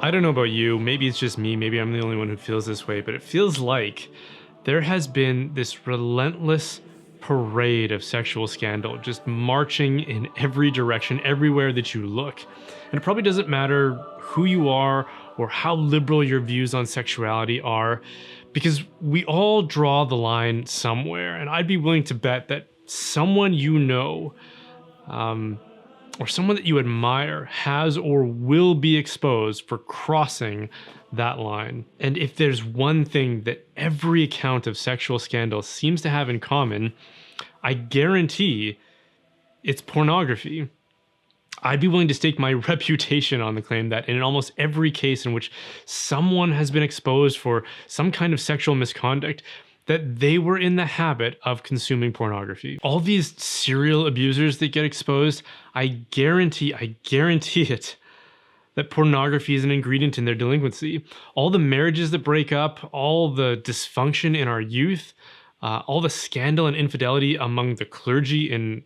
I don't know about you, maybe it's just me, maybe I'm the only one who feels this way, but it feels like there has been this relentless parade of sexual scandal just marching in every direction, everywhere that you look. And it probably doesn't matter who you are or how liberal your views on sexuality are, because we all draw the line somewhere. And I'd be willing to bet that someone you know, or someone that you admire has or will be exposed for crossing that line. And if there's one thing that every account of sexual scandal seems to have in common, I guarantee it's pornography. I'd be willing to stake my reputation on the claim that in almost every case in which someone has been exposed for some kind of sexual misconduct, that they were in the habit of consuming pornography. All these serial abusers that get exposed, I guarantee it, that pornography is an ingredient in their delinquency. All the marriages that break up, all the dysfunction in our youth, all the scandal and infidelity among the clergy in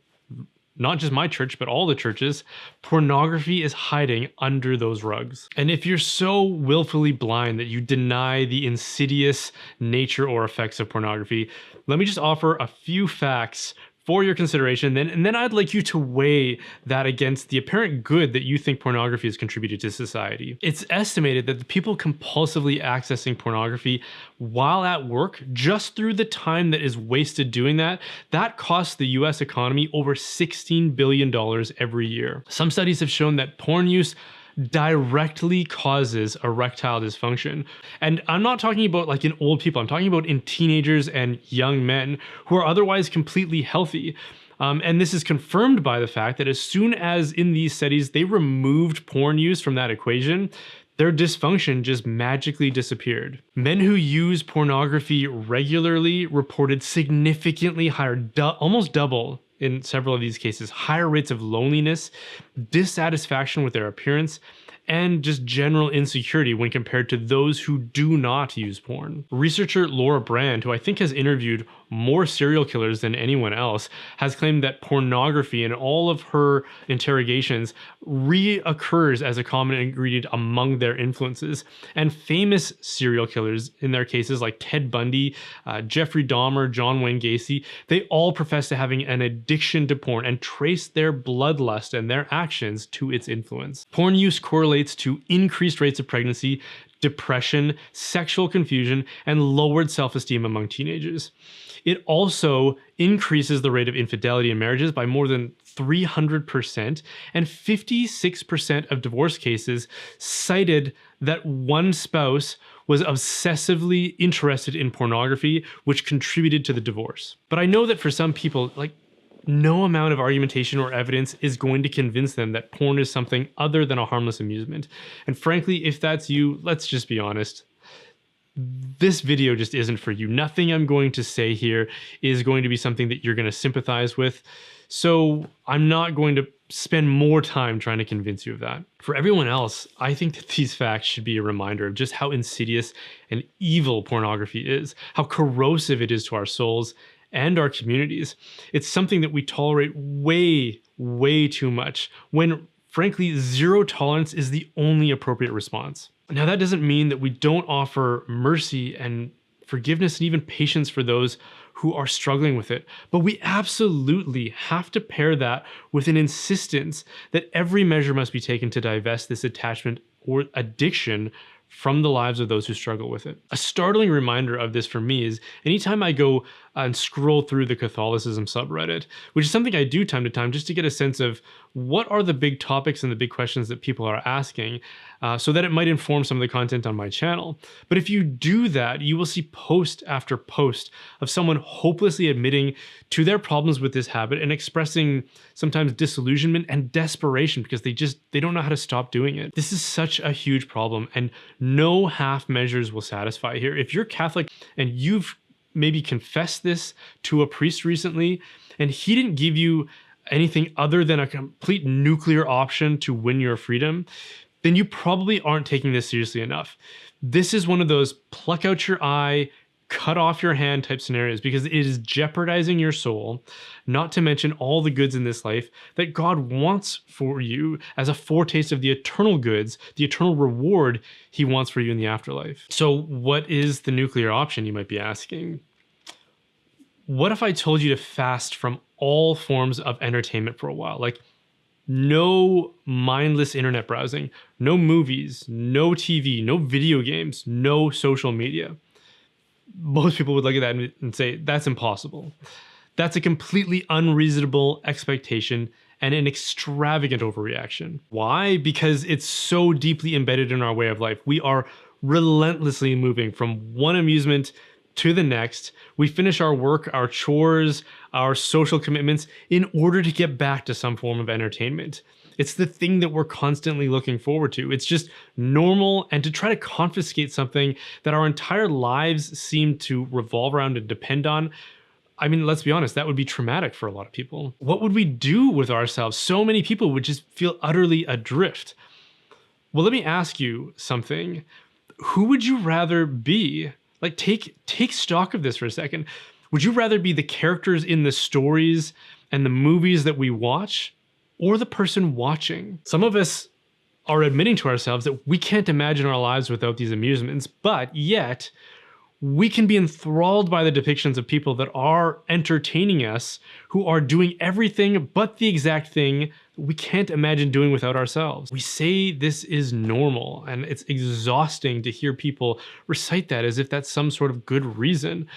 not just my church, but all the churches, pornography is hiding under those rugs. And if you're so willfully blind that you deny the insidious nature or effects of pornography, let me just offer a few facts for your consideration, and then I'd like you to weigh that against the apparent good that you think pornography has contributed to society. It's estimated that the people compulsively accessing pornography while at work, just through the time that is wasted doing that, that costs the US economy over $16 billion every year. Some studies have shown that porn use directly causes erectile dysfunction. And I'm not talking about like in old people, I'm talking about in teenagers and young men who are otherwise completely healthy. And this is confirmed by the fact that as soon as in these studies they removed porn use from that equation, their dysfunction just magically disappeared. Men who use pornography regularly reported significantly higher, almost double in several of these cases, higher rates of loneliness, dissatisfaction with their appearance, and just general insecurity when compared to those who do not use porn. Researcher Laura Brand, who I think has interviewed more serial killers than anyone else, has claimed that pornography in all of her interrogations reoccurs as a common ingredient among their influences. And famous serial killers in their cases like Ted Bundy, Jeffrey Dahmer, John Wayne Gacy, they all profess to having an addiction to porn and trace their bloodlust and their actions to its influence. Porn use correlates to increased rates of pregnancy, depression, sexual confusion, and lowered self-esteem among teenagers. It also increases the rate of infidelity in marriages by more than 300%, and 56% of divorce cases cited that one spouse was obsessively interested in pornography, which contributed to the divorce. But I know that for some people, no amount of argumentation or evidence is going to convince them that porn is something other than a harmless amusement. And frankly, if that's you, let's just be honest. This video just isn't for you. Nothing I'm going to say here is going to be something that you're going to sympathize with. So I'm not going to spend more time trying to convince you of that. For everyone else, I think that these facts should be a reminder of just how insidious and evil pornography is, how corrosive it is to our souls and our communities. It's something that we tolerate way, way too much, when frankly, zero tolerance is the only appropriate response. Now, that doesn't mean that we don't offer mercy and forgiveness and even patience for those who are struggling with it, but we absolutely have to pair that with an insistence that every measure must be taken to divest this attachment or addiction from the lives of those who struggle with it. A startling reminder of this for me is anytime I go and scroll through the Catholicism subreddit, which is something I do time to time just to get a sense of what are the big topics and the big questions that people are asking, so that it might inform some of the content on my channel. But if you do that, you will see post after post of someone hopelessly admitting to their problems with this habit and expressing sometimes disillusionment and desperation because they don't know how to stop doing it. This is such a huge problem, and no half measures will satisfy here. If you're Catholic and you've maybe confessed this to a priest recently, and he didn't give you anything other than a complete nuclear option to win your freedom, then you probably aren't taking this seriously enough. This is one of those pluck out your eye, cut off your hand type scenarios, because it is jeopardizing your soul, not to mention all the goods in this life that God wants for you as a foretaste of the eternal goods, the eternal reward he wants for you in the afterlife. So what is the nuclear option, you might be asking? What if I told you to fast from all forms of entertainment for a while? Like, no mindless internet browsing, no movies, no TV, no video games, no social media. Most people would look at that and say, that's impossible. That's a completely unreasonable expectation and an extravagant overreaction. Why? Because it's so deeply embedded in our way of life. We are relentlessly moving from one amusement to the next. We finish our work, our chores, our social commitments in order to get back to some form of entertainment. It's the thing that we're constantly looking forward to. It's just normal, and to try to confiscate something that our entire lives seem to revolve around and depend on, I mean, let's be honest, that would be traumatic for a lot of people. What would we do with ourselves? So many people would just feel utterly adrift. Well, let me ask you something. Who would you rather be? Like, take stock of this for a second. Would you rather be the characters in the stories and the movies that we watch, or the person watching? Some of us are admitting to ourselves that we can't imagine our lives without these amusements, but yet we can be enthralled by the depictions of people that are entertaining us, who are doing everything but the exact thing we can't imagine doing without ourselves. We say this is normal, and it's exhausting to hear people recite that as if that's some sort of good reason.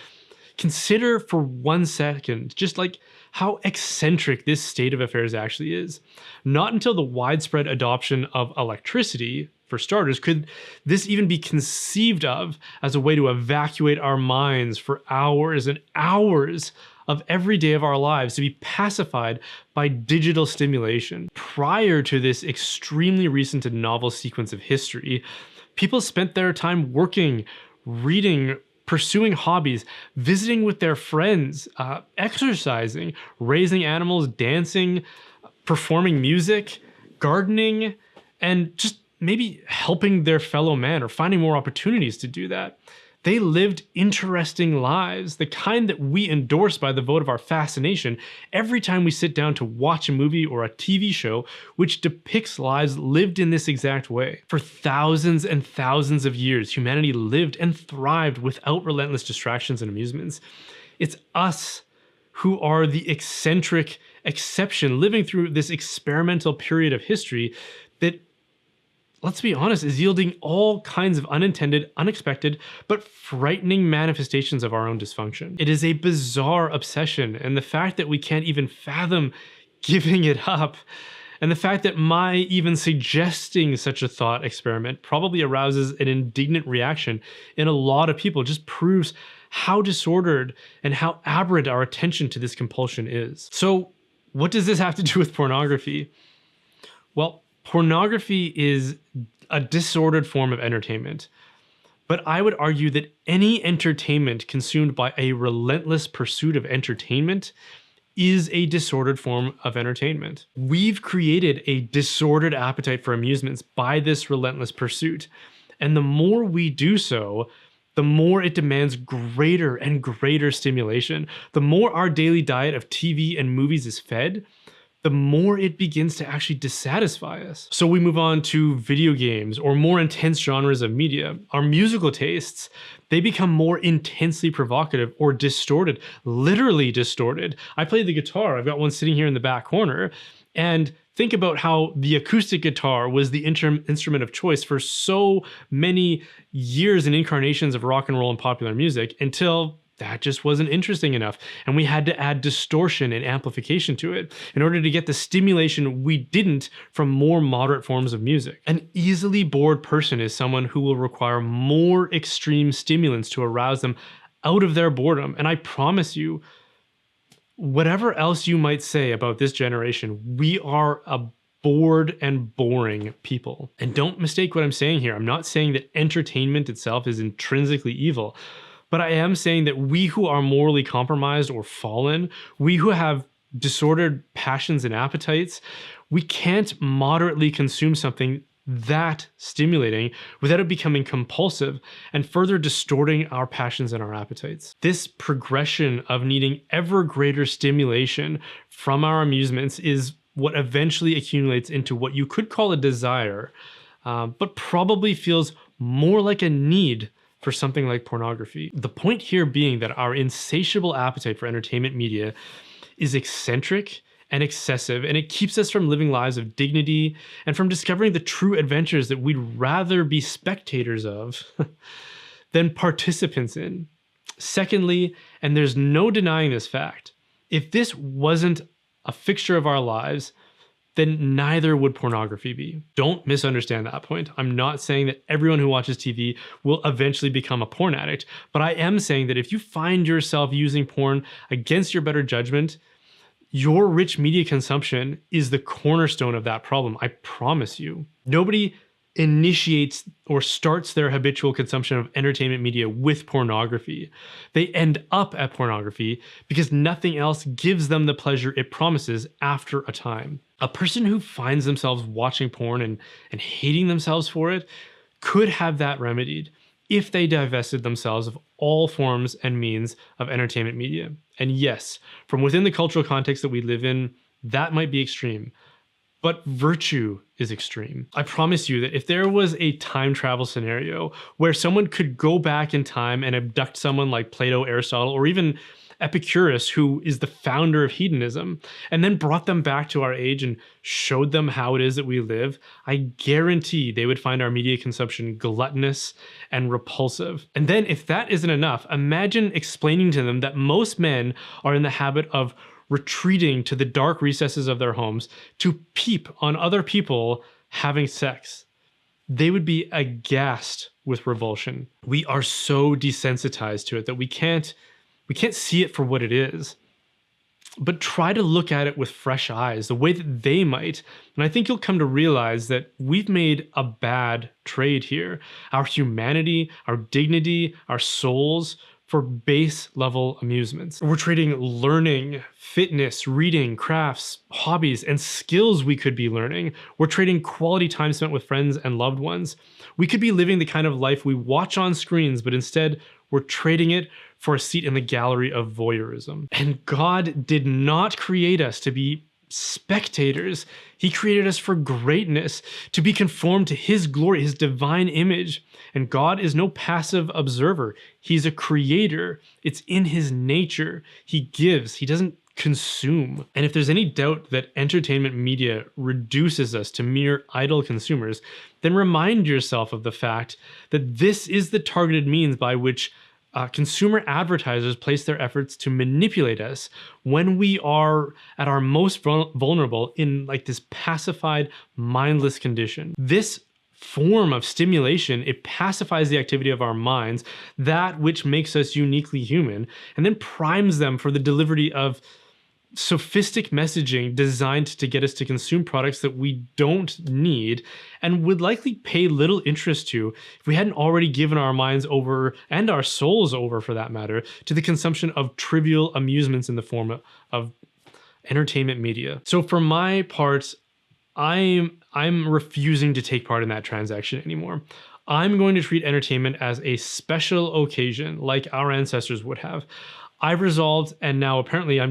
Consider for 1 second just like how eccentric this state of affairs actually is. Not until the widespread adoption of electricity, for starters, could this even be conceived of as a way to evacuate our minds for hours and hours of every day of our lives, to be pacified by digital stimulation. Prior to this extremely recent and novel sequence of history, people spent their time working, reading, pursuing hobbies, visiting with their friends, exercising, raising animals, dancing, performing music, gardening, and just maybe helping their fellow man or finding more opportunities to do that. They lived interesting lives, the kind that we endorse by the vote of our fascination every time we sit down to watch a movie or a TV show which depicts lives lived in this exact way. For thousands and thousands of years, humanity lived and thrived without relentless distractions and amusements. It's us who are the eccentric exception living through this experimental period of history that, let's be honest, is yielding all kinds of unintended, unexpected, but frightening manifestations of our own dysfunction. It is a bizarre obsession, and the fact that we can't even fathom giving it up, and the fact that my even suggesting such a thought experiment probably arouses an indignant reaction in a lot of people just proves how disordered and how aberrant our attention to this compulsion is. So, what does this have to do with pornography? Well, pornography is a disordered form of entertainment, but I would argue that any entertainment consumed by a relentless pursuit of entertainment is a disordered form of entertainment. We've created a disordered appetite for amusements by this relentless pursuit, and the more we do so, the more it demands greater and greater stimulation. The more our daily diet of TV and movies is fed, the more it begins to actually dissatisfy us. So we move on to video games or more intense genres of media. Our musical tastes, they become more intensely provocative or distorted, literally distorted. I play the guitar, I've got one sitting here in the back corner, and think about how the acoustic guitar was the instrument of choice for so many years and incarnations of rock and roll and popular music until that just wasn't interesting enough, and we had to add distortion and amplification to it in order to get the stimulation we didn't from more moderate forms of music. An easily bored person is someone who will require more extreme stimulants to arouse them out of their boredom, and I promise you, whatever else you might say about this generation, we are a bored and boring people. And don't mistake what I'm saying here. I'm not saying that entertainment itself is intrinsically evil, but I am saying that we who are morally compromised or fallen, we who have disordered passions and appetites, we can't moderately consume something that stimulating without it becoming compulsive and further distorting our passions and our appetites. This progression of needing ever greater stimulation from our amusements is what eventually accumulates into what you could call a desire, but probably feels more like a need for something like pornography. The point here being that our insatiable appetite for entertainment media is eccentric and excessive, and it keeps us from living lives of dignity and from discovering the true adventures that we'd rather be spectators of than participants in. Secondly, and there's no denying this fact, if this wasn't a fixture of our lives, then neither would pornography be. Don't misunderstand that point. I'm not saying that everyone who watches TV will eventually become a porn addict, but I am saying that if you find yourself using porn against your better judgment, your rich media consumption is the cornerstone of that problem. I promise you. Nobody initiates or starts their habitual consumption of entertainment media with pornography. They end up at pornography because nothing else gives them the pleasure it promises after a time. A person who finds themselves watching porn and hating themselves for it could have that remedied if they divested themselves of all forms and means of entertainment media. And yes, from within the cultural context that we live in, that might be extreme. But virtue is extreme. I promise you that if there was a time travel scenario where someone could go back in time and abduct someone like Plato, Aristotle, or even Epicurus, who is the founder of hedonism, and then brought them back to our age and showed them how it is that we live, I guarantee they would find our media consumption gluttonous and repulsive. And then if that isn't enough, imagine explaining to them that most men are in the habit of retreating to the dark recesses of their homes to peep on other people having sex. They would be aghast with revulsion. We are so desensitized to it that we can't see it for what it is. But try to look at it with fresh eyes, the way that they might, and I think you'll come to realize that we've made a bad trade here. Our humanity, our dignity, our souls, for base level amusements. We're trading learning, fitness, reading, crafts, hobbies, and skills we could be learning. We're trading quality time spent with friends and loved ones. We could be living the kind of life we watch on screens, but instead we're trading it for a seat in the gallery of voyeurism. And God did not create us to be spectators. He created us for greatness, to be conformed to His glory, His divine image. And God is no passive observer. He's a creator. It's in His nature. He gives. He doesn't consume. And if there's any doubt that entertainment media reduces us to mere idle consumers, then remind yourself of the fact that this is the targeted means by which consumer advertisers place their efforts to manipulate us when we are at our most vulnerable in like this pacified, mindless condition. This form of stimulation, it pacifies the activity of our minds, that which makes us uniquely human, and then primes them for the delivery of sophistic messaging designed to get us to consume products that we don't need and would likely pay little interest to if we hadn't already given our minds over, and our souls over for that matter, to the consumption of trivial amusements in the form of entertainment media. So for my part, I'm refusing to take part in that transaction anymore. I'm going to treat entertainment as a special occasion like our ancestors would have. I've resolved, and now apparently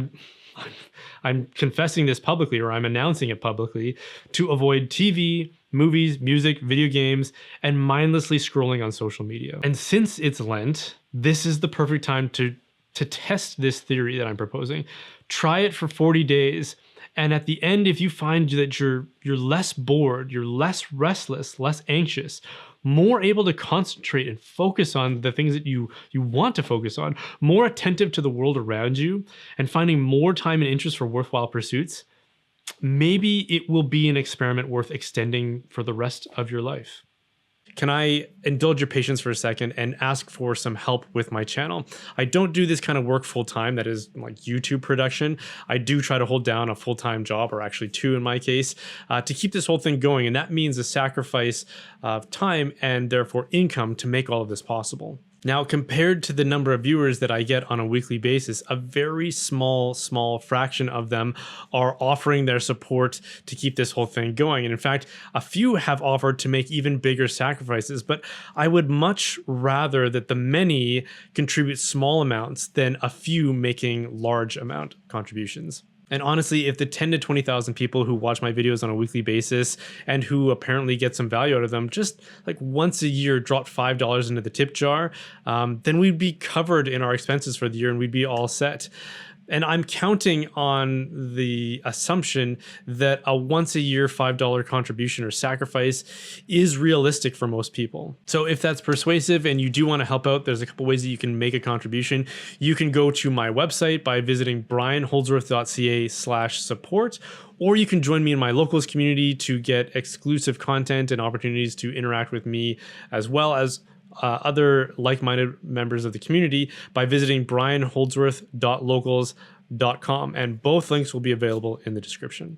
I'm confessing this publicly, or I'm announcing it publicly, to avoid TV, movies, music, video games, and mindlessly scrolling on social media. And since it's Lent, this is the perfect time to test this theory that I'm proposing. Try it for 40 days. And at the end, if you find that you're less bored, you're less restless, less anxious, more able to concentrate and focus on the things that you want to focus on, more attentive to the world around you, and finding more time and interest for worthwhile pursuits, maybe it will be an experiment worth extending for the rest of your life. Can I indulge your patience for a second and ask for some help with my channel? I don't do this kind of work full time, that is like YouTube production. I do try to hold down a full-time job, or actually two in my case, to keep this whole thing going. And that means a sacrifice of time and therefore income to make all of this possible. Now, compared to the number of viewers that I get on a weekly basis, a very small fraction of them are offering their support to keep this whole thing going. And in fact, a few have offered to make even bigger sacrifices, but I would much rather that the many contribute small amounts than a few making large amount contributions. And honestly, if the 10 to 20,000 people who watch my videos on a weekly basis and who apparently get some value out of them just like once a year drop $5 into the tip jar, then we'd be covered in our expenses for the year and we'd be all set. And I'm counting on the assumption that a once a year $5 contribution or sacrifice is realistic for most people. So if that's persuasive and you do want to help out, there's a couple ways that you can make a contribution. You can go to my website by visiting brianholdsworth.ca/support, or you can join me in my locals community to get exclusive content and opportunities to interact with me, as well as other like-minded members of the community, by visiting brianholdsworth.locals.com, and both links will be available in the description.